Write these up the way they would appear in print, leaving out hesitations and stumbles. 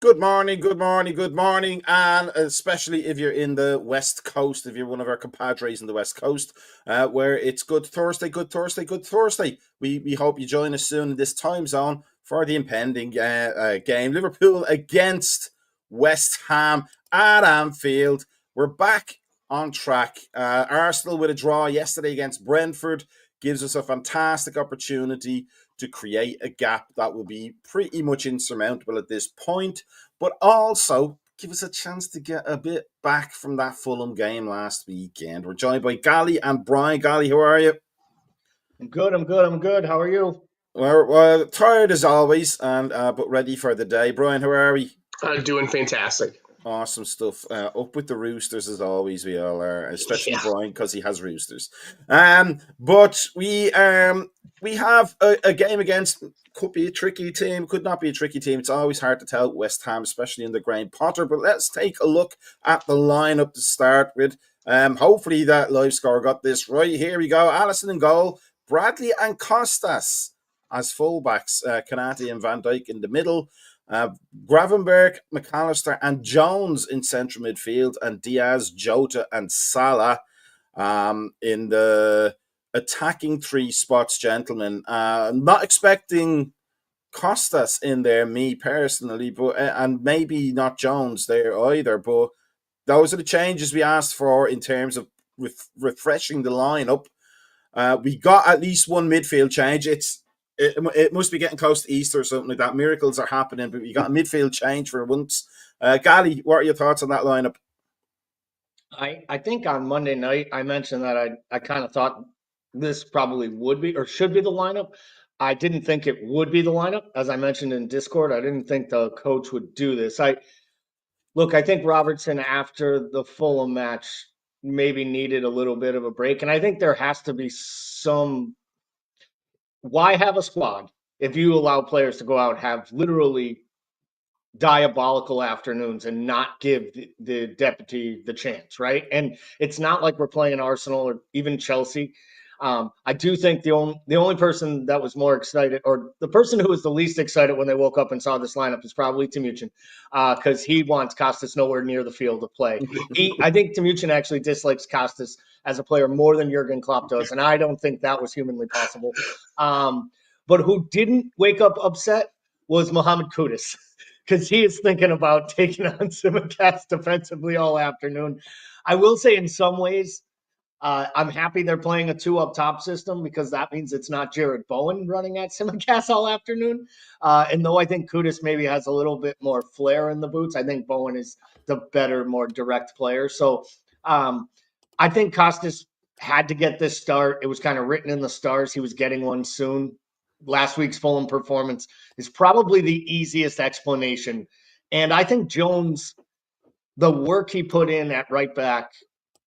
Good morning, good morning, good morning, and especially if you're in the West Coast, if you're one of our compadres in the West Coast, where it's Good Thursday, Good Thursday, Good Thursday. We hope you join us soon in this time zone for the impending game. Liverpool against West Ham at Anfield. We're back on track. Arsenal with a draw yesterday against Brentford gives us a fantastic opportunity to create a gap that will be pretty much insurmountable at this point, but also give us a chance to get a bit back from that Fulham game last weekend. We're joined by Gally and Brian. Gally, how are you? I'm good. How are you? We're tired as always, and but ready for the day. Brian, how are we? Doing fantastic. Awesome stuff. Up with the roosters as always. We all are, especially Brian because he has roosters. But we have a game against could be a tricky team, could not be a tricky team. It's always hard to tell West Ham, especially in the Graham Potter. But let's take a look at the lineup to start with. Hopefully that live score got this right. Here we go. Alisson in goal, Bradley and Costas as fullbacks, Kanate and Van Dijk in the middle. Gravenberg, McAllister, and Jones in central midfield, and Diaz, Jota, and Salah in the attacking three spots, gentlemen. Not expecting Costas in there, me personally, but and maybe not Jones there either. But those are the changes we asked for in terms of refreshing the lineup. We got at least one midfield change. It must be getting close to Easter or something like that. Miracles are happening, but we got a midfield change for once. Gally, what are your thoughts on that lineup? I think on Monday night I mentioned that I kind of thought this probably would be or should be the lineup. I didn't think it would be the lineup, as I mentioned in Discord. I didn't think the coach would do this. I think Robertson after the Fulham match maybe needed a little bit of a break, and I think there has to be some. Why have a squad if you allow players to go out have literally diabolical afternoons and not give the deputy the chance, right? And it's not like we're playing Arsenal or even Chelsea. I do think the only person that was more excited, or the person who was the least excited when they woke up and saw this lineup, is probably Timuchin, because he wants Costas nowhere near the field of play. I think Timuchin actually dislikes Costas as a player more than Jurgen Klopp does, and I don't think that was humanly possible. But who didn't wake up upset was Mohamed Kudus, because he is thinking about taking on Simicast defensively all afternoon. I will say in some ways, I'm happy they're playing a 2-up-top system, because that means it's not Jared Bowen running at Simicast all afternoon. And though I think Kudus maybe has a little bit more flair in the boots, I think Bowen is the better, more direct player. So I think Costas had to get this start. It was kind of written in the stars. He was getting one soon. Last week's Fulham performance is probably the easiest explanation. And I think Jones, the work he put in at right back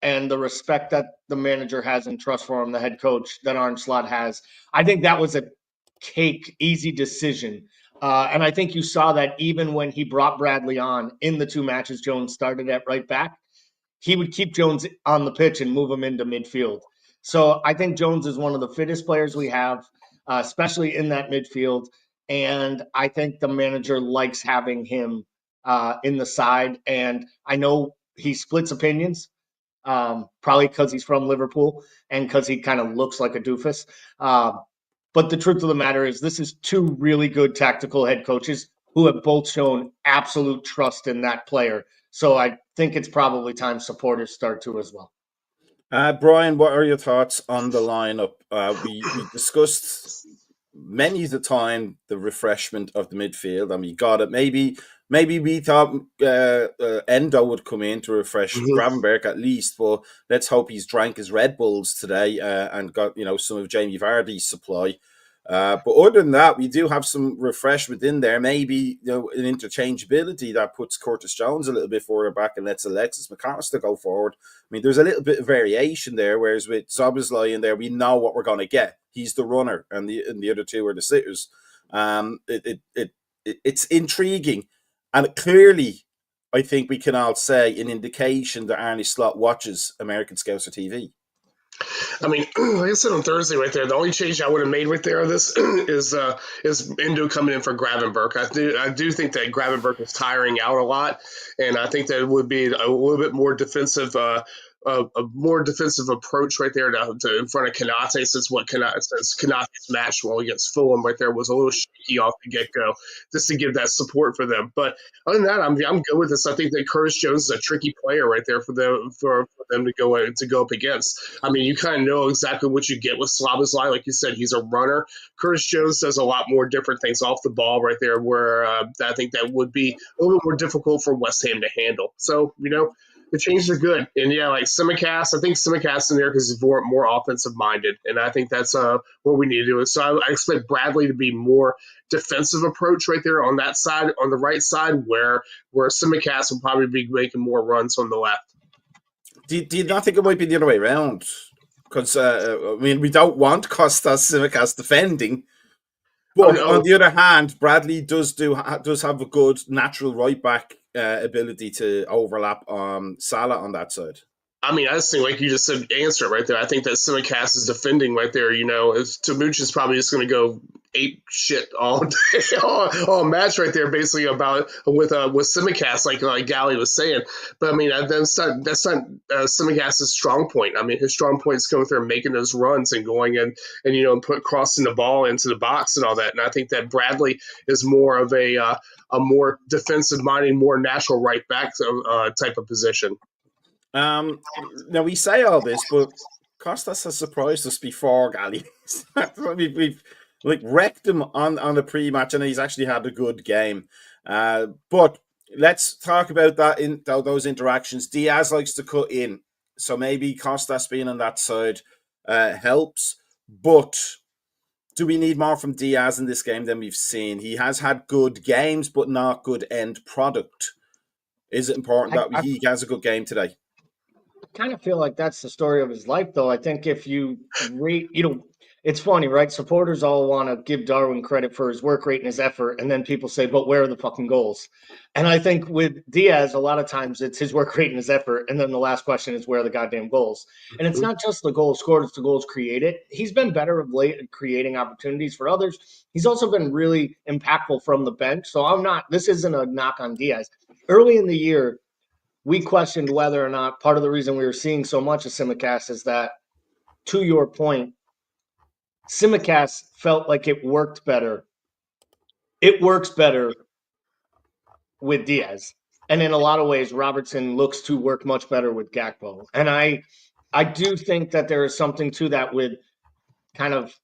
and the respect that the manager has and trust for him, the head coach that Arne Slot has, I think that was a easy decision. And I think you saw that even when he brought Bradley on in the 2 matches Jones started at right back, he would keep Jones on the pitch and move him into midfield. So I think Jones is one of the fittest players we have, especially in that midfield. And I think the manager likes having him in the side. And I know he splits opinions, probably because he's from Liverpool and because he kind of looks like a doofus. But the truth of the matter is this is 2 really good tactical head coaches who have both shown absolute trust in that player. So I think it's probably time supporters start to as well. Brian, what are your thoughts on the lineup? We discussed many the time the refreshment of the midfield, and we got it. Maybe we thought Endo would come in to refresh Gravenberg at least, but let's hope he's drank his Red Bulls today and got some of Jamie Vardy's supply. But other than that, we do have some refreshment in there. Maybe an interchangeability that puts Curtis Jones a little bit further back and lets Alexis McAllister go forward. I mean, there's a little bit of variation there, whereas with Szoboszlai in there, we know what we're going to get. He's the runner, and the other 2 are the sitters. It's intriguing, and clearly, I think we can all say an indication that Arne Slot watches American Scouser TV. I mean, like I said on Thursday right there, the only change I would have made right there on this is Endo coming in for Gravenberg. I do think that Gravenberg is tiring out a lot, and I think that it would be a little bit more defensive. A more defensive approach right there to in front of Kanate, since Kanate's match well against Fulham right there was a little shaky off the get go, just to give that support for them. But other than that, I'm good with this. I think that Curtis Jones is a tricky player right there for them to go up against. I mean, you kind of know exactly what you get with Slabazai. Like you said, he's a runner. Curtis Jones does a lot more different things off the ball right there, where I think that would be a little bit more difficult for West Ham to handle. So, the changes are good. And yeah, like Simicast, I think Simicast in there because he's more offensive minded. And I think that's what we need to do. So I expect Bradley to be more defensive approach right there on that side, on the right side, where Simicast will probably be making more runs on the left. Do you not think it might be the other way around? Because I mean, we don't want Costas Simicas defending, but on the other hand, Bradley does have a good natural right back ability to overlap Salah on that side. I mean, I just think, like you just said, answer it right there. I think that Simicast is defending right there. Tamuch is probably just going to go ape shit all day, all match right there, basically about with Simicast, like Gally was saying. But I mean, that's not Simicast's strong point. I mean, his strong point is going through and making those runs and going in and crossing the ball into the box and all that. And I think that Bradley is more of a more defensive minded, more natural right back type of position. Now we say all this, but Costas has surprised us before, Gally. we've wrecked him on the pre-match, and he's actually had a good game. But let's talk about that in those interactions. Diaz likes to cut in, so maybe Costas being on that side helps. But do we need more from Diaz in this game than we've seen? He has had good games, but not good end product. Is it important that he has a good game today? Kind of feel like that's the story of his life, though. I think if you rate, it's funny, right? Supporters all want to give Darwin credit for his work rate and his effort, and then people say, but where are the fucking goals? And I think with Diaz, a lot of times it's his work rate and his effort, and then the last question is where are the goddamn goals? And it's not just the goals scored, it's the goals created. He's been better of late at creating opportunities for others. He's also been really impactful from the bench. So this isn't a knock on Diaz. Early in the year, we questioned whether or not part of the reason we were seeing so much of Simicast is that, to your point, Simicast felt like it worked better. It works better with Diaz. And in a lot of ways, Robertson looks to work much better with Gakpo. And I do think that there is something to that with kind of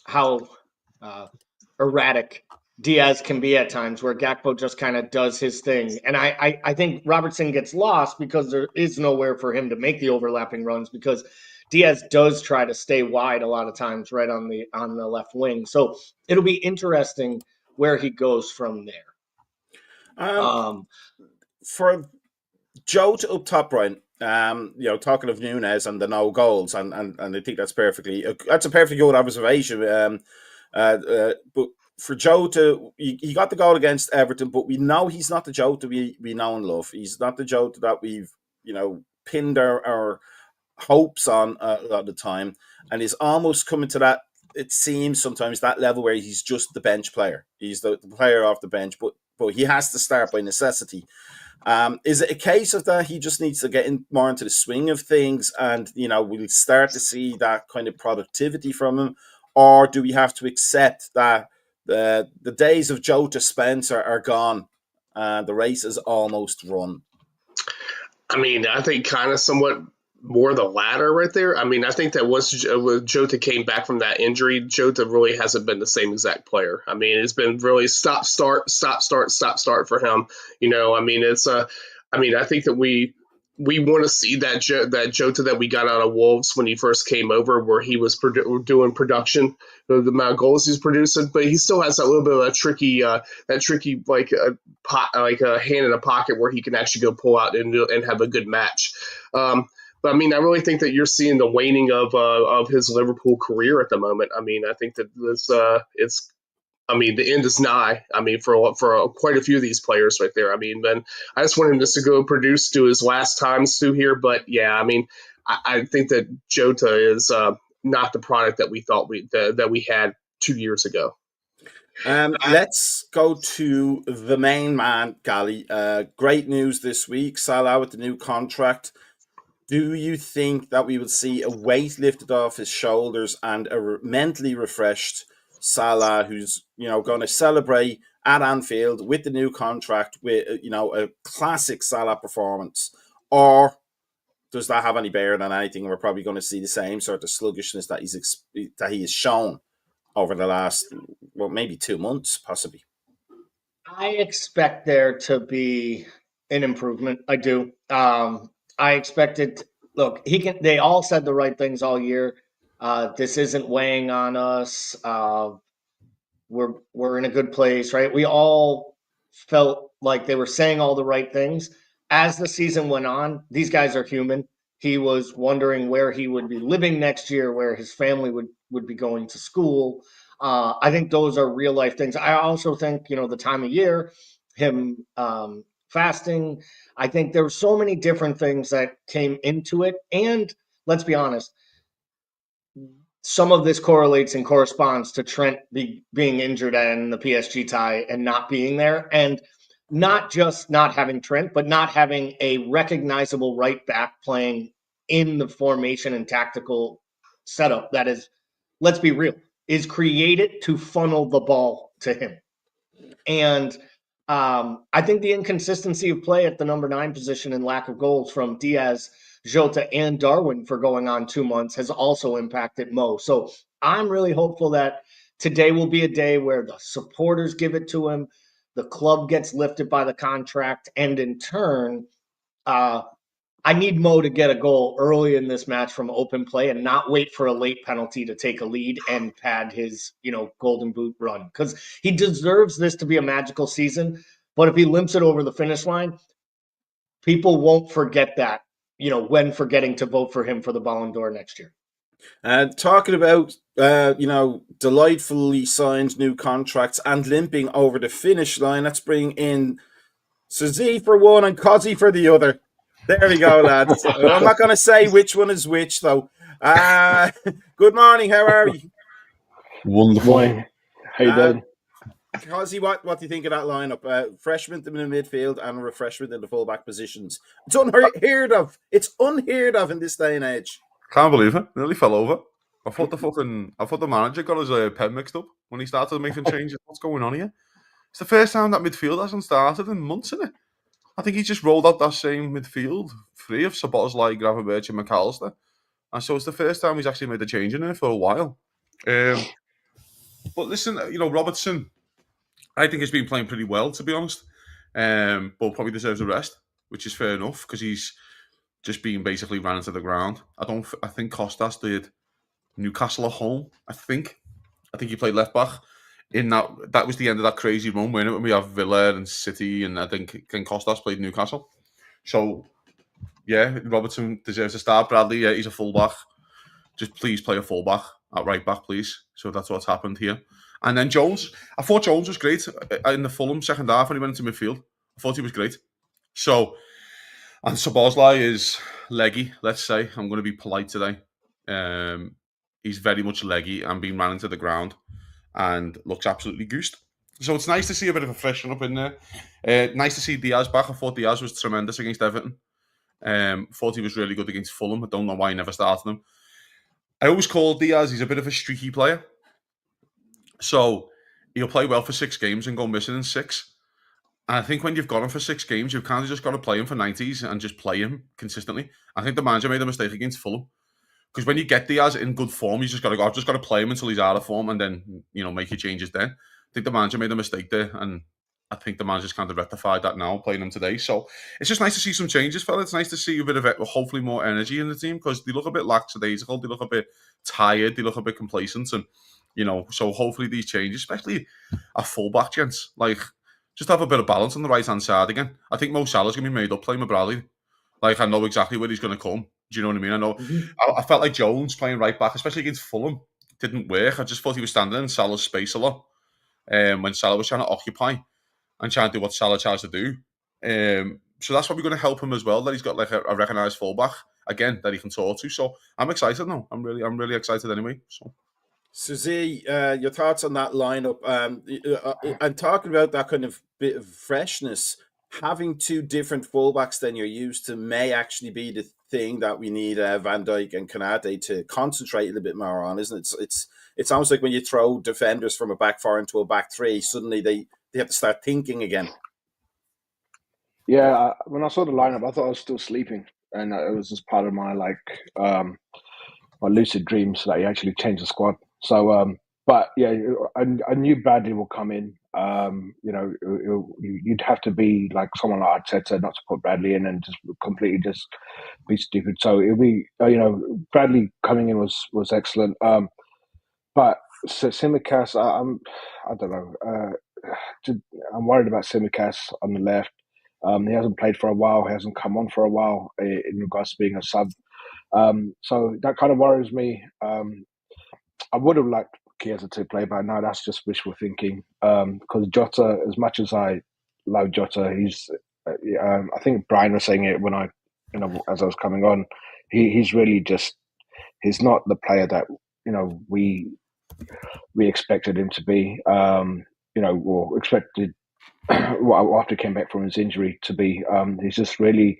how erratic Diaz can be at times, where Gakpo just kind of does his thing. And I think Robertson gets lost because there is nowhere for him to make the overlapping runs, because Diaz does try to stay wide a lot of times right on the left wing. So it'll be interesting where he goes from there. For Joe to up top, Brian, talking of Nunes and the no goals, and I think that's a perfectly good observation. But for Joe he got the goal against Everton, but we know he's not the Joe that we know and love. He's not the Joe that we've pinned our hopes on a lot of the time, and he's almost coming to that. It seems sometimes that level where he's just the bench player. He's the player off the bench, but he has to start by necessity. Is it a case of that he just needs to get more into the swing of things, and we'll start to see that kind of productivity from him, or do we have to accept that the days of Jota Spencer are gone? The race is almost run. I mean, I think kind of somewhat more the latter right there. I mean, I think that once Jota came back from that injury, Jota really hasn't been the same exact player. I mean, it's been really stop, start for him. I mean, I think that we want to see that Jota that we got out of Wolves when he first came over, where he was doing production, the amount of goals he's producing, but he still has that little bit of a tricky like a hand in a pocket where he can actually go pull out and have a good match. But I mean, I really think that you're seeing the waning of his Liverpool career at the moment. I mean, I think that the end is nigh. I mean, for quite a few of these players right there. I mean, then I just want him just to go produce to his last times through here. But yeah, I mean, I think that Jota is not the product that we thought that we had 2 years ago. Let's go to the main man, Gally. Great news this week. Salah with the new contract. Do you think that we will see a weight lifted off his shoulders and a mentally refreshed Salah, who's going to celebrate at Anfield with the new contract with a classic Salah performance, or does that have any bearing on anything? We're probably going to see the same sort of sluggishness that he has shown over the last, maybe 2 months, possibly. I expect there to be an improvement. I do. I expected. Look, they all said the right things all year. This isn't weighing on us. We're in a good place, right? We all felt like they were saying all the right things. As the season went on, these guys are human. He was wondering where he would be living next year, where his family would be going to school. I think those are real life things. I also think, the time of year, him fasting, I think there were so many different things that came into it. And let's be honest, some of this correlates and corresponds to Trent being injured in the PSG tie and not being there. And not just not having Trent, but not having a recognizable right back playing in the formation and tactical setup that is, let's be real, is created to funnel the ball to him. And I think the inconsistency of play at the number 9 position and lack of goals from Diaz, Jota, and Darwin for going on 2 months has also impacted Mo. So I'm really hopeful that today will be a day where the supporters give it to him, the club gets lifted by the contract, and in turn, I need Mo to get a goal early in this match from open play and not wait for a late penalty to take a lead and pad his, golden boot run, because he deserves this to be a magical season. But if he limps it over the finish line, people won't forget that, when forgetting to vote for him for the Ballon d'Or next year. Talking about, delightfully signed new contracts and limping over the finish line, let's bring in Suzy for one and Cozzy for the other. There we go, lads. I'm not going to say which one is which, though. Good morning. How are you? Wonderful. Morning. How you doing? Cozzy, what do you think of that lineup? Freshman in the midfield and refreshment in the fullback positions. It's unheard of. It's unheard of in this day and age. Can't believe it. Nearly fell over. I thought the manager got his pen mixed up when he started making changes. What's going on here? It's the first time that midfield hasn't started in months, isn't it? I think he just rolled out that same midfield three of Szoboszlai, Gravenberch and McAllister. And so it's the first time he's actually made a change in it for a while. But listen, Robertson, I think he's been playing pretty well, to be honest. But probably deserves a rest, which is fair enough, because he's just been basically ran into the ground. I think Kostas did Newcastle at home, I think he played left back. In that was the end of that crazy run, when we have Villa and City, and I think Kostas played Newcastle. So, yeah, Robertson deserves to start. Bradley, yeah, he's a fullback. Just please play a fullback at right back, please. So that's what's happened here. And then Jones. I thought Jones was great in the Fulham second half when he went into midfield. I thought he was great. So, and Szoboszlai is leggy, let's say. I'm going to be polite today. He's very much leggy and being ran into the ground and looks absolutely goosed. So it's nice to see a bit of a freshen up in there. Nice to see Diaz back. I thought Diaz was tremendous against Everton. Thought he was really good against Fulham. I don't know why he never started him. I always call Diaz, he's a bit of a streaky player. So he'll play well for 6 games and go missing in 6. And I think when you've got him for 6 games, you've kind of just got to play him for 90s and just play him consistently. I think the manager made a mistake against Fulham. Because when you get Diaz in good form, you just got to go. I've just got to play him until he's out of form, and then make your changes. Then I think the manager made a mistake there, and I think the manager's kind of rectified that now, playing him today. So it's just nice to see some changes, fella. It's nice to see a bit of hopefully more energy in the team, because they look a bit lackadaisical, they look a bit tired, they look a bit complacent, and so hopefully these changes, especially a fullback, gents, just have a bit of balance on the right hand side again. I think Mo Salah's gonna be made up playing with Bradley. I know exactly where he's gonna come. Do you know what I mean? I know. I felt like Jones playing right back, especially against Fulham, didn't work. I just thought he was standing in Salah's space a lot when Salah was trying to occupy and trying to do what Salah tries to do. So that's probably going to help him as well, that he's got a recognised fullback. again that he can talk to. So I'm excited now. I'm really excited anyway. So. Suzy, your thoughts on that lineup? And talking about that kind of bit of freshness, having two different fullbacks than you're used to may actually be the thing that we need Van Dijk and Konate to concentrate a little bit more on, isn't it? It's almost like when you throw defenders from a back four into a back three, suddenly they have to start thinking again. Yeah, when I saw the lineup, I thought I was still sleeping, and it was just part of my my lucid dreams that he actually changed the squad. So, but yeah, I knew Bradley will come in. You'd have to be like someone like Arteta not to put Bradley in and just completely just be stupid. So it'll be, Bradley coming in was excellent. But Tsimikas, I don't know. I'm worried about Tsimikas on the left. He hasn't played for a while. He hasn't come on for a while in regards to being a sub. So that kind of worries me. I would have liked Chiesa to play, but now that's just wishful thinking. Because Jota, as much as I love Jota, he's. I think Brian was saying it when as I was coming on. He's really just. He's not the player that we expected him to be. Or expected. After he came back from his injury to be. He's just really.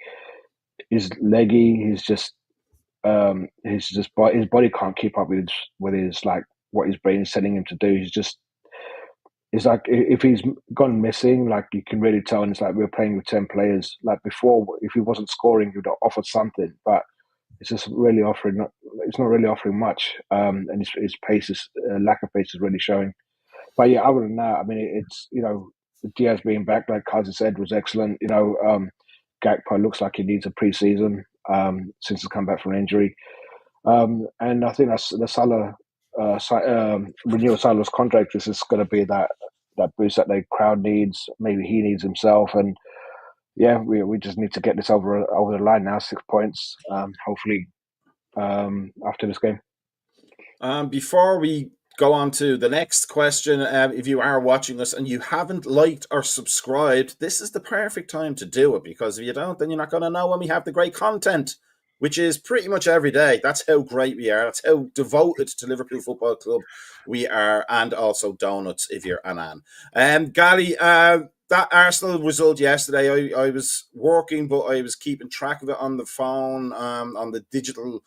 He's leggy. His body can't keep up with his like what his brain is telling him to do. It's like if he's gone missing, like you can really tell. And it's like we're playing with 10 players. Like before, if he wasn't scoring, he would have offered something, but it's just really offering. It's not really offering much. And his pace is lack of pace is really showing. But yeah, other than that, I mean, it's Diaz being back, like Kazi said, was excellent. Gakpo looks like he needs a pre-season since he's come back from injury. And I think that's the Salah renewal Salah's contract is just going to be that boost that the crowd needs. Maybe he needs himself, and yeah, we just need to get this over the line now. 6 points, hopefully, after this game. Before we go on to the next question, if you are watching us and you haven't liked or subscribed, this is the perfect time to do it, because if you don't, then you're not going to know when we have the great content, which is pretty much every day. That's how great we are. That's how devoted to Liverpool Football Club we are, and also donuts if you're an. Gally, that Arsenal result yesterday, I was working, but I was keeping track of it on the phone, on the digital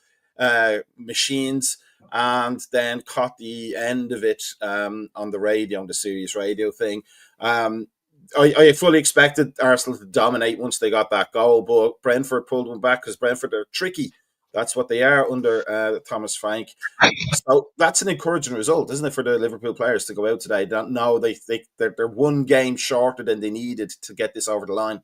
machines, and then caught the end of it on the radio, on the Sirius radio thing. I fully expected Arsenal to dominate once they got that goal, but Brentford pulled one back because Brentford are tricky. That's what they are under Thomas Frank. So that's an encouraging result, isn't it, for the Liverpool players to go out today? They're one game shorter than they needed to get this over the line.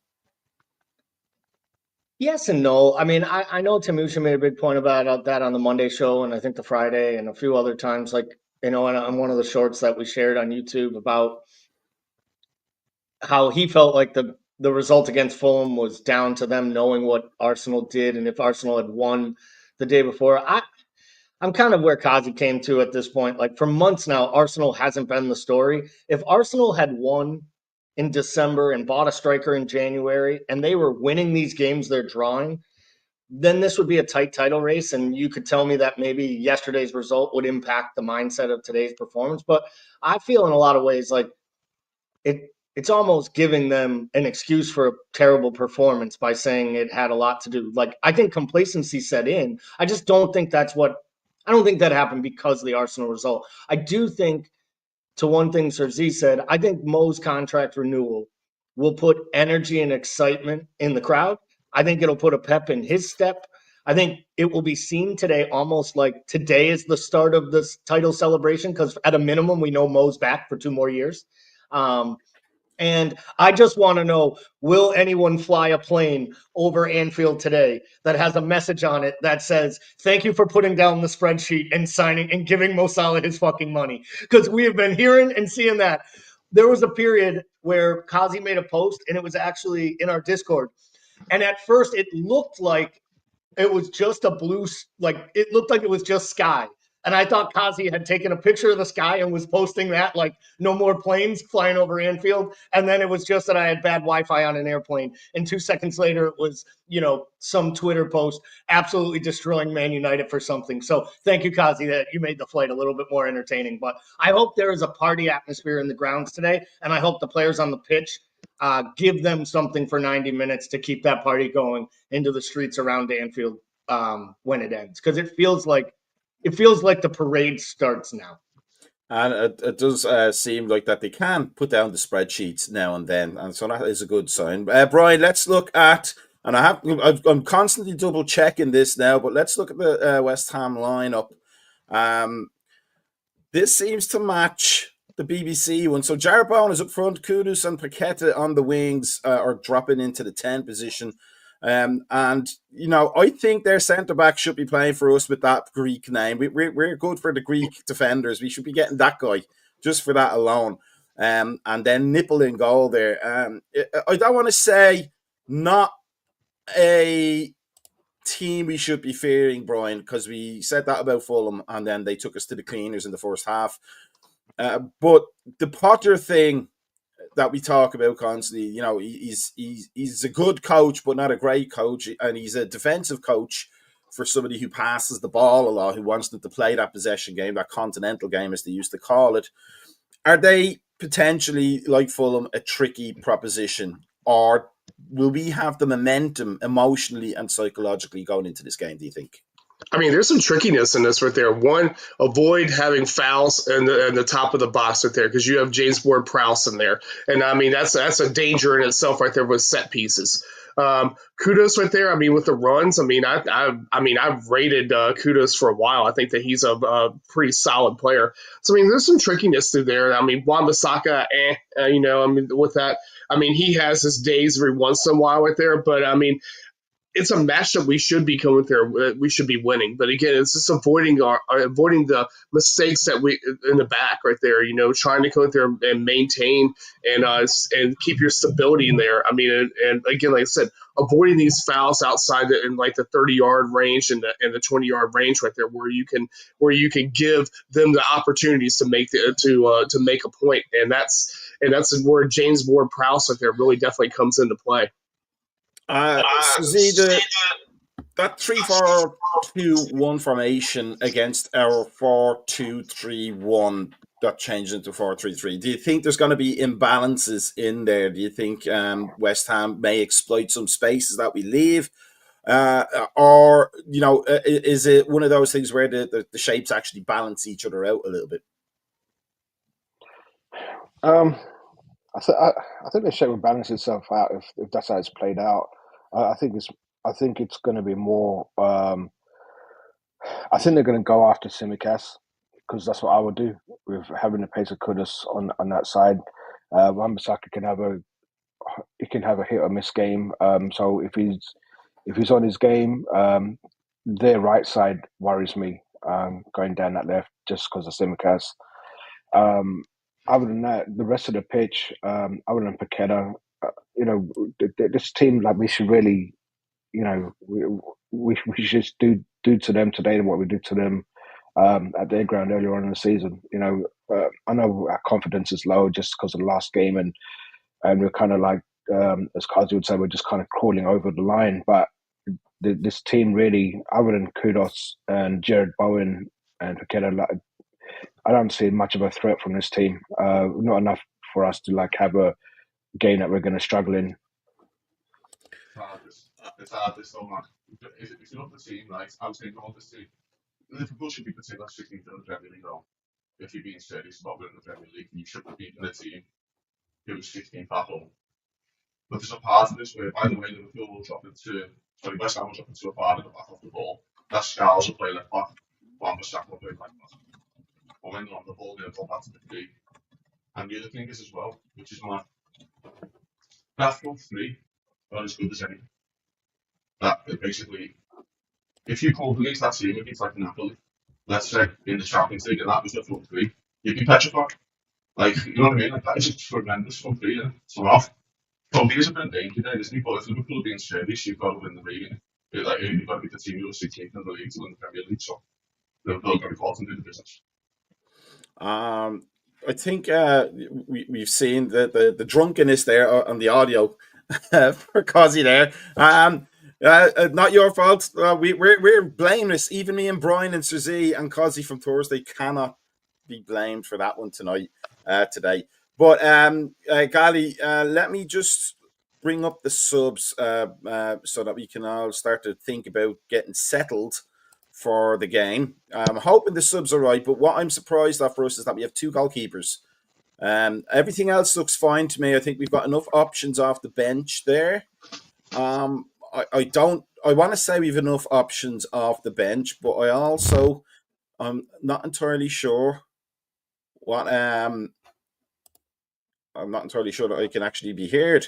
Yes and no. I mean, I know Timusha made a big point about that on the Monday show, and I think the Friday and a few other times, and on one of the shorts that we shared on YouTube about how he felt like the result against Fulham was down to them knowing what Arsenal did, and if Arsenal had won the day before. I'm kind of where Kazi came to at this point. Like, for months now, Arsenal hasn't been the story. If Arsenal had won in December and bought a striker in January, and they were winning these games they're drawing, then this would be a tight title race. And you could tell me that maybe yesterday's result would impact the mindset of today's performance. But I feel in a lot of ways like it's almost giving them an excuse for a terrible performance by saying it had a lot to do. Like, I think complacency set in. I just don't think I don't think that happened because of the Arsenal result. I do think, to one thing Sir Z said, I think Mo's contract renewal will put energy and excitement in the crowd. I think it'll put a pep in his step. I think it will be seen today almost like today is the start of this title celebration, because at a minimum, we know Mo's back for 2 more years. And I just want to know, will anyone fly a plane over Anfield today that has a message on it that says, thank you for putting down the spreadsheet and signing and giving Mo Salah his fucking money? Because we have been hearing and seeing that. There was a period where Kazi made a post, and it was actually in our Discord. And at first it looked like it was just a blue, like it looked like it was just sky. And I thought Kazi had taken a picture of the sky and was posting that, like, no more planes flying over Anfield. And then it was just that I had bad Wi-Fi on an airplane. And 2 seconds later, it was, some Twitter post absolutely destroying Man United for something. So thank you, Kazi, that you made the flight a little bit more entertaining. But I hope there is a party atmosphere in the grounds today. And I hope the players on the pitch give them something for 90 minutes to keep that party going into the streets around Anfield when it ends. Because it feels like the parade starts now. And it does seem like that they can put down the spreadsheets now and then, and so that is a good sign. Brian, let's look at, and I'm constantly double checking this now, but let's look at the West Ham lineup. This seems to match the BBC one. So Jarrett Bowen is up front, Kudus and Paqueta on the wings are dropping into the 10 position. And, I think their centre-back should be playing for us with that Greek name. We're good for the Greek defenders. We should be getting that guy just for that alone. And then Nipple in goal there. I don't want to say not a team we should be fearing, Brian, because we said that about Fulham and then they took us to the cleaners in the first half. But the Potter thing that we talk about constantly, he's a good coach, but not a great coach. And he's a defensive coach for somebody who passes the ball a lot, who wants them to play that possession game, that continental game, as they used to call it. Are they potentially, like Fulham, a tricky proposition? Or will we have the momentum emotionally and psychologically going into this game, do you think? I mean, there's some trickiness in this right there. One, avoid having fouls in the top of the box right there because you have James Ward-Prowse in there. And, I mean, that's a danger in itself right there with set pieces. Kudos right there. I mean, with the runs, I've rated Kudos for a while. I think that he's a pretty solid player. So, I mean, there's some trickiness through there. I mean, Wan-Bissaka, with that, I mean, he has his days every once in a while right there. But, I mean, it's a match that we should be going there. We should be winning, but again, it's just avoiding the mistakes that we in the back right there. Trying to go there and maintain and keep your stability in there. I mean, and again, like I said, avoiding these fouls outside in like the 30-yard range and the 20-yard range right there, where you can give them the opportunities to make to make a point, and that's where James Ward-Prowse right there really definitely comes into play. That 3-4-2-1 formation against our 4-2-3-1 got changed into 4-3-3. Do you think there's going to be imbalances in there? Do you think West Ham may exploit some spaces that we leave? Or is it one of those things where the shapes actually balance each other out a little bit? I think the shape will balance itself out if that's how it's played out. I think it's going to be more. I think they're going to go after Tsimikas because that's what I would do with having the pace of Kudus on that side. Wan-Bissaka can have a hit or miss game. So if he's on his game, their right side worries me going down that left just because of Tsimikas. Other than that, the rest of the pitch, other than Paqueta, this team, like, we should really, we should just do to them today what we did to them at their ground earlier on in the season. I know our confidence is low just because of the last game, and we're kind of like, as Kazi would say, we're just kind of crawling over the line. But this team really, other than Kudos and Jared Bowen and Paqueta, I don't see much of a threat from this team. Not enough for us to have a game that we're going to struggle in. It's hard this though, man. If you look at the team, right, I was thinking about this team. Liverpool should be considered 16th in the Premier League now. If you're being serious about winning the Premier League, you shouldn't have beaten a team who was 16th at home. But there's a part of this where, by the way, Liverpool will West Ham will drop into a part in the back of the ball. That Scouser will play left back, Wan-Bissaka will play right back. Or when they're on the ball, they'll go back to the three. And the other thing is as well, which is my that front three are as good as any. That basically, if you call against that team against like Napoli, let's say in the Champions League, and that was the front three, you'd be petrified. You know what I mean? That is just tremendous front three. So Toby is a bit in danger there, isn't he? But if Liverpool are being serious, you've got to win the league. You've got to be the team who was 16th in the league to win the Premier League. So they'll go to calls and do the business. I think we've seen the drunkenness there on the audio for Cozzy there. Not your fault. We're blameless. Even me and Brian and Suzy and Cozzy from Thursday cannot be blamed for that one today. But Gali, let me just bring up the subs so that we can all start to think about getting settled for the game. I'm hoping the subs are right, but what I'm surprised at for us is that we have 2 goalkeepers. Everything else looks fine to me. I think we've got enough options off the bench there. I want to say we've enough options off the bench, but I'm not entirely sure what I'm not entirely sure that I can actually be heard.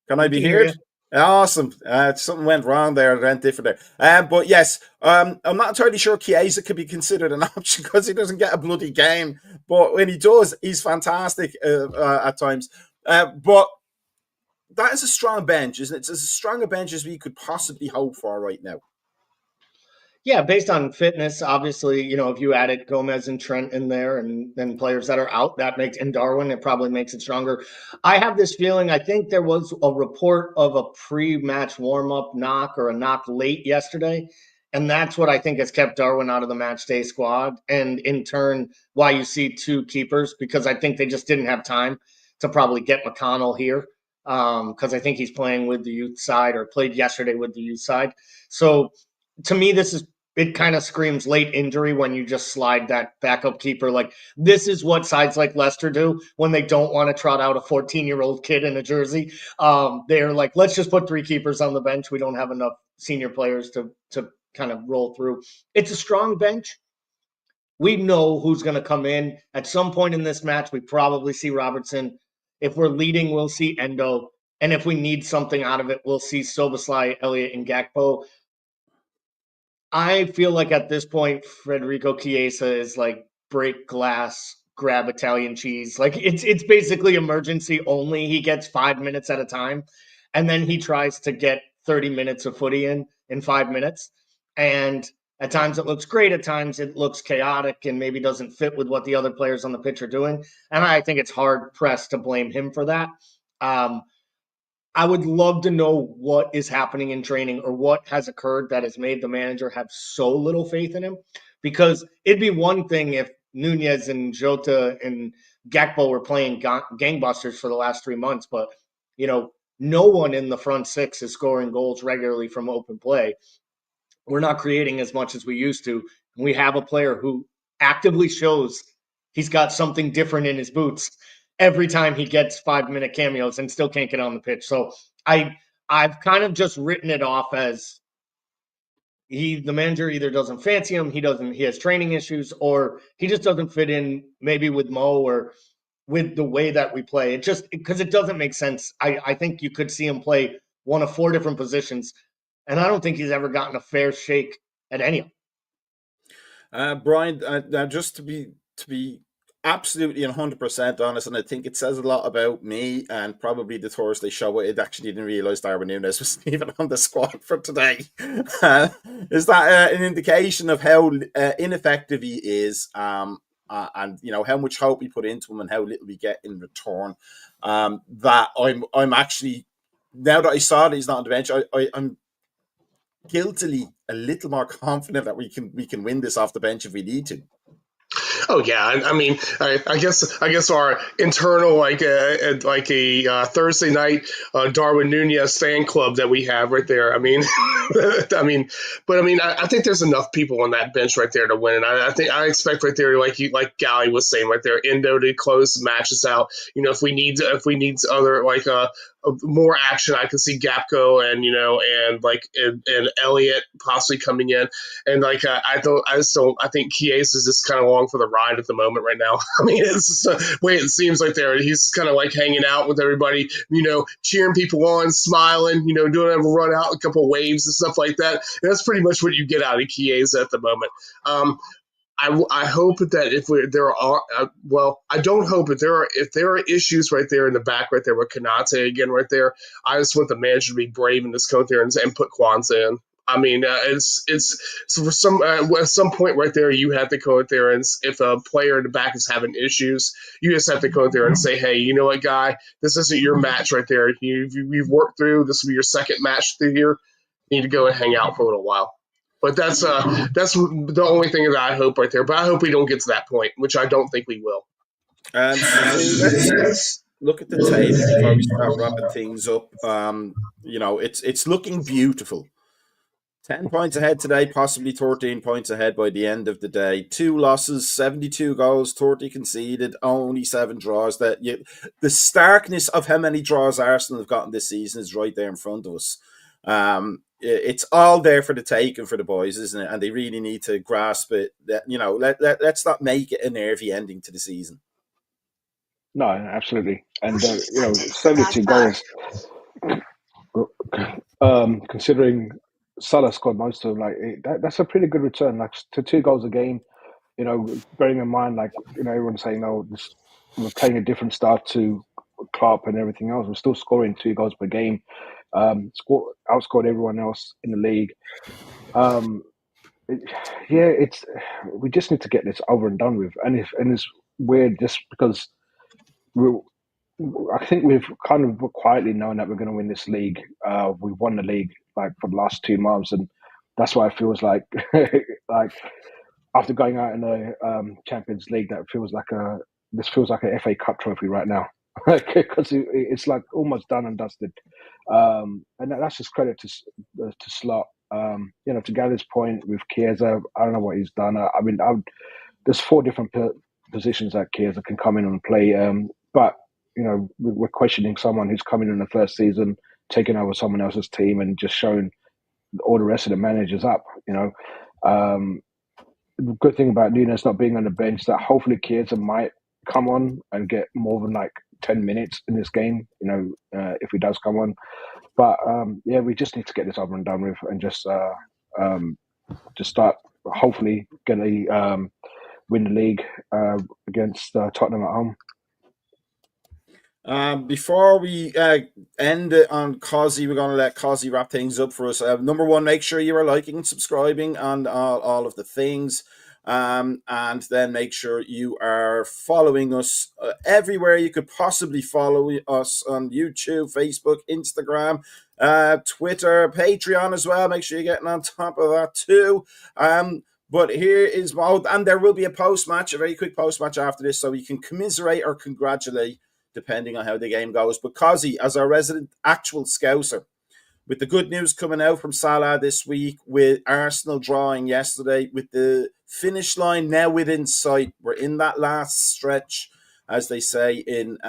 Can I be heard? Awesome. Something went wrong there. It went different there. But yes, I'm not entirely sure Chiesa could be considered an option because he doesn't get a bloody game. But when he does, he's fantastic at times. But that is a strong bench, isn't it? It's as strong a bench as we could possibly hope for right now. Yeah, based on fitness, obviously, if you added Gomez and Trent in there and then players that are out, and Darwin, it probably makes it stronger. I have this feeling, I think there was a report of a pre-match warm-up knock or a knock late yesterday, and that's what I think has kept Darwin out of the match day squad, and in turn, why you see 2 keepers, because I think they just didn't have time to probably get McConnell here, because I think he's playing with the youth side or played yesterday with the youth side. So to me, it kind of screams late injury when you just slide that backup keeper. Like, this is what sides like Leicester do when they don't want to trot out a 14-year-old kid in a jersey. They're like, let's just put 3 keepers on the bench. We don't have enough senior players to kind of roll through. It's a strong bench. We know who's going to come in. At some point in this match, we probably see Robertson. If we're leading, we'll see Endo. And if we need something out of it, we'll see Szoboszlai, Elliott, and Gakpo. I feel like at this point, Federico Chiesa is like break glass, grab Italian cheese. Like it's basically emergency only. He gets 5 minutes at a time, and then he tries to get 30 minutes of footy in 5 minutes. And at times it looks great. At times it looks chaotic and maybe doesn't fit with what the other players on the pitch are doing. And I think it's hard pressed to blame him for that. I would love to know what is happening in training or what has occurred that has made the manager have so little faith in him. Because it'd be one thing if Nunez and Jota and Gakpo were playing gangbusters for the last 3 months, but no one in the front 6 is scoring goals regularly from open play. We're not creating as much as we used to. We have a player who actively shows he's got something different in his boots every time he gets 5-minute cameos and still can't get on the pitch. So I've kind of just written it off as the manager either doesn't fancy him, he has training issues, or he just doesn't fit in maybe with Mo or with the way that we play. It just because it doesn't make sense. I think you could see him play one of 4 different positions, and I don't think he's ever gotten a fair shake at any of them. Brian, just to be absolutely 100% honest, and I think it says a lot about me and probably the Thursday show. I actually didn't realize Darwin Núñez was even on the squad for today. Is that an indication of how ineffective he is, and how much hope we put into him and how little we get in return? That I'm actually, now that I saw that he's not on the bench, I'm guiltily a little more confident that we can win this off the bench if we need to. Oh yeah, I mean, I guess our internal like a Thursday night Darwin Núñez fan club that we have right there. I mean, I think there's enough people on that bench right there to win, and I expect right there, like Gally was saying right there, Endo to close matches out. If we need other more action, I can see Gapco and Elliott possibly coming in, and I think Chiesa is just kind of along for the ride at the moment right now. I mean, it's just the way it seems like he's kind of like hanging out with everybody, cheering people on, smiling, doing a run out, a couple of waves and stuff like that. And that's pretty much what you get out of Chiesa at the moment. I hope that I don't hope that if there are issues right there in the back right there with Konate again right there, I just want the manager to be brave and just go there and put Kwanzaa in. I mean, it's so for some at some point right there, you have to go out there, and if a player in the back is having issues, you just have to go out there and say, hey, you know what, guy, this isn't your match right there. You've worked through. This will be your second match through here. You need to go and hang out for a little while. But that's the only thing that I hope right there. But I hope we don't get to that point, which I don't think we will. Let's look at the table before we start wrapping things up. It's looking beautiful. 10 points ahead today, possibly 13 points ahead by the end of the day. 2 losses, 72 goals, 30 conceded, only 7 draws. The starkness of how many draws Arsenal have gotten this season is right there in front of us. It's all there for the taking for the boys, isn't it? And they really need to grasp it. Let's not make it a nervy ending to the season. No, absolutely. And 72 goals. Considering Salah scored most of them, that's a pretty good return. Like to 2 goals a game. Bearing in mind, everyone's saying, we're playing a different start to Klopp and everything else. We're still scoring 2 goals per game. Outscored everyone else in the league. We just need to get this over and done with. And it's weird just because I think we've kind of quietly known that we're going to win this league. We've won the league for the last 2 months, and that's why it feels like after going out in the Champions League, this feels like an FA Cup trophy right now, because it's like almost done and dusted. And that's just credit to Slot. To Gary's point with Chiesa, I don't know what he's done. There's 4 different positions that Chiesa can come in and play, but we're questioning someone who's coming in the first season, taking over someone else's team, and just showing all the rest of the managers up. The good thing about Nunes not being on the bench, that hopefully Chiesa might come on and get more than 10 minutes in this game. If he does come on, but we just need to get this over and done with, and just start hopefully win the league against Tottenham at home. Before we end it on Cozzy, we're going to let Cozzy wrap things up for us. Number 1, make sure you are liking and subscribing on all of the things. And then make sure you are following us everywhere you could possibly follow us, on YouTube, Facebook, Instagram, Twitter, Patreon as well. Make sure you're getting on top of that too. But here is, and there will be a post-match, a very quick post-match after this, so you can commiserate or congratulate depending on how the game goes. But Cozzy, as our resident actual Scouser, with the good news coming out from Salah this week, with Arsenal drawing yesterday, with the finish line now within sight, we're in that last stretch, as they say in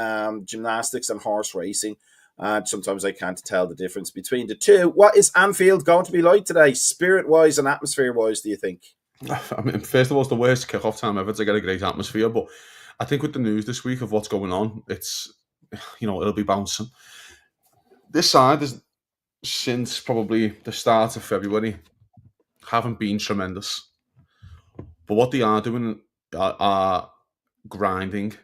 gymnastics and horse racing. Sometimes I can't tell the difference between the two. What is Anfield going to be like today, spirit-wise and atmosphere-wise, do you think? First of all, it's the worst kick-off time ever to get a great atmosphere, but I think with the news this week of what's going on, it's, it'll be bouncing. This side is, since probably the start of February, haven't been tremendous. But what they are doing are grinding.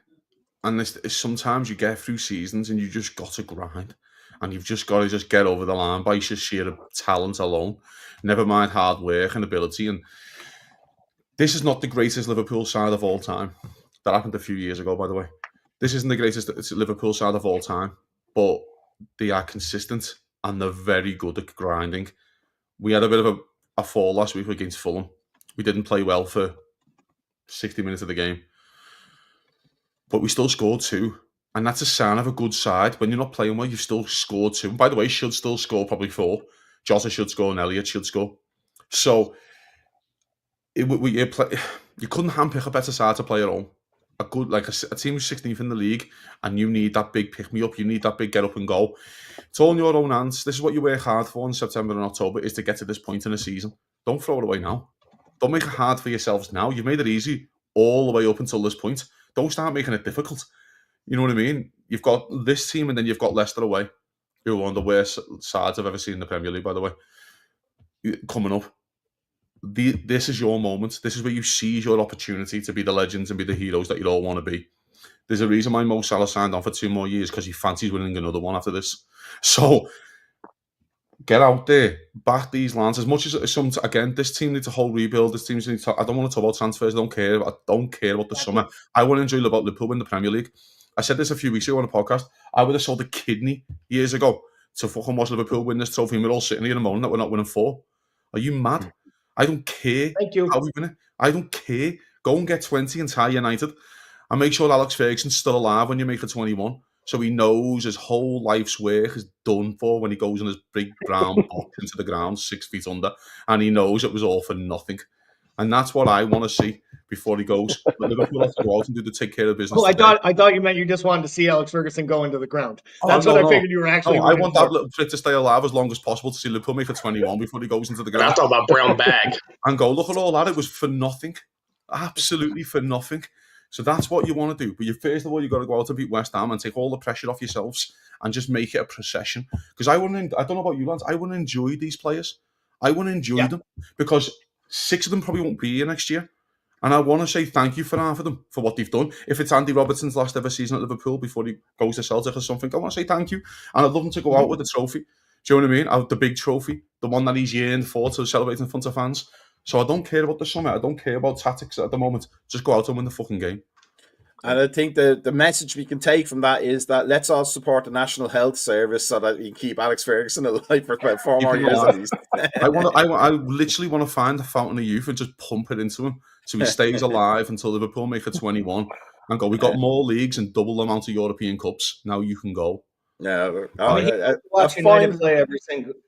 And this is, sometimes you get through seasons and you just got to grind. And you've just got to just get over the line by just sheer talent alone. Never mind hard work and ability. And this is not the greatest Liverpool side of all time. That happened a few years ago, by the way. This isn't the greatest Liverpool side of all time, but they are consistent and they're very good at grinding. We had a bit of a fall last week against Fulham. We didn't play well for 60 minutes of the game, but we still scored 2. And that's a sign of a good side. When you're not playing well, you've still scored 2. And by the way, should still score probably 4. Jota should score and Elliott should score. So you couldn't handpick a better side to play at home. A good, a team who's 16th in the league, and you need that big pick-me-up, you need that big get-up and go. It's all in your own hands. This is what you work hard for in September and October, is to get to this point in the season. Don't throw it away now. Don't make it hard for yourselves now. You've made it easy all the way up until this point. Don't start making it difficult. You know what I mean? You've got this team, and then you've got Leicester away, who are one of the worst sides I've ever seen in the Premier League, by the way, coming up. This is your moment. This is where you seize your opportunity to be the legends and be the heroes that you all want to be. There's a reason why Mo Salah signed on for 2 more years, because he fancies winning another one after this. So get out there, back these lads. As much as some, again, this team needs a whole rebuild. This team needs. I don't want to talk about transfers. I don't care about the summer. I want to enjoy about Liverpool in the Premier League. I said this a few weeks ago on a podcast. I would have sold a kidney years ago to fucking watch Liverpool win this trophy, and we're all sitting here in a moment that we're not winning 4. Are you mad? I don't care how we win it. I don't care. Go and get 20 and tie United, and make sure Alex Ferguson's still alive when you make it 21. So he knows his whole life's work is done for when he goes in his big brown box into the ground 6 feet under, and he knows it was all for nothing. And that's what I want to see before he goes. But Liverpool have to go out and do the take care of business. Oh, I thought you meant you just wanted to see Alex Ferguson go into the ground. That's what I figured you were actually. I want that little prick to stay alive as long as possible to see Liverpool make it 21 before he goes into the ground. I'm talking about brown bag. And go, look at all that. It was for nothing. Absolutely for nothing. So that's what you want to do. But first of all, you've got to go out and beat West Ham and take all the pressure off yourselves and just make it a procession. Because I don't know about you, lads, I want to enjoy these players. I want to enjoy them because 6 of them probably won't be here next year. And I want to say thank you for half of them for what they've done. If it's Andy Robertson's last ever season at Liverpool before he goes to Celtic or something, I want to say thank you. And I'd love him to go out with a trophy. Do you know what I mean? Out the big trophy, the one that he's yearned for to celebrate in front of fans. So I don't care about the summer. I don't care about tactics at the moment. Just go out and win the fucking game. And I think the message we can take from that is that let's all support the National Health Service so that we can keep Alex Ferguson alive for about 4 more years at least. I literally want to find the fountain of youth and just pump it into him so he stays alive until Liverpool make it 21 and go, we've got more leagues and double the amount of European Cups. Now you can go. Yeah,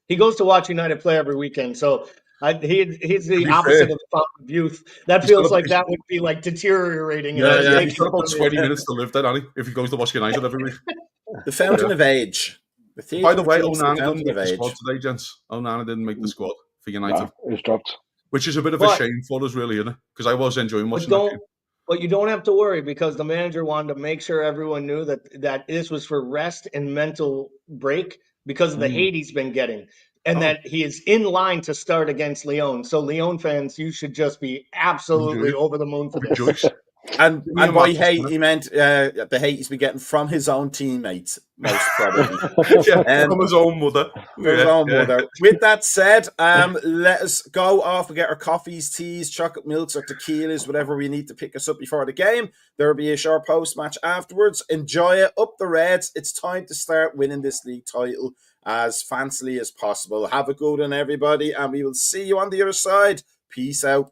he goes to watch United play every weekend. So he's the opposite of the fountain of youth. That feels like that would be like deteriorating. Yeah. He's got about 20 minutes to live there, hasn't he? If he goes to watch United every week. The fountain of age. By the way, Onana didn't make the squad today, gents. Onana didn't make the squad for United. No, it was dropped. Which is a bit of a shame for us, really, isn't it? Because I was enjoying watching that game. But you don't have to worry because the manager wanted to make sure everyone knew that this was for rest and mental break because of the hate he's been getting. And that he is in line to start against Lyon. So Lyon fans, you should just be absolutely over the moon for this. And by hate, he meant the hate he's been getting from his own teammates, most probably. From his own mother. With that said, let us go off and get our coffees, teas, chocolate milks, or tequilas, whatever we need to pick us up before the game. There will be a short post-match afterwards. Enjoy it. Up the Reds. It's time to start winning this league title as fancily as possible. Have a good one, everybody, and we will see you on the other side. Peace out.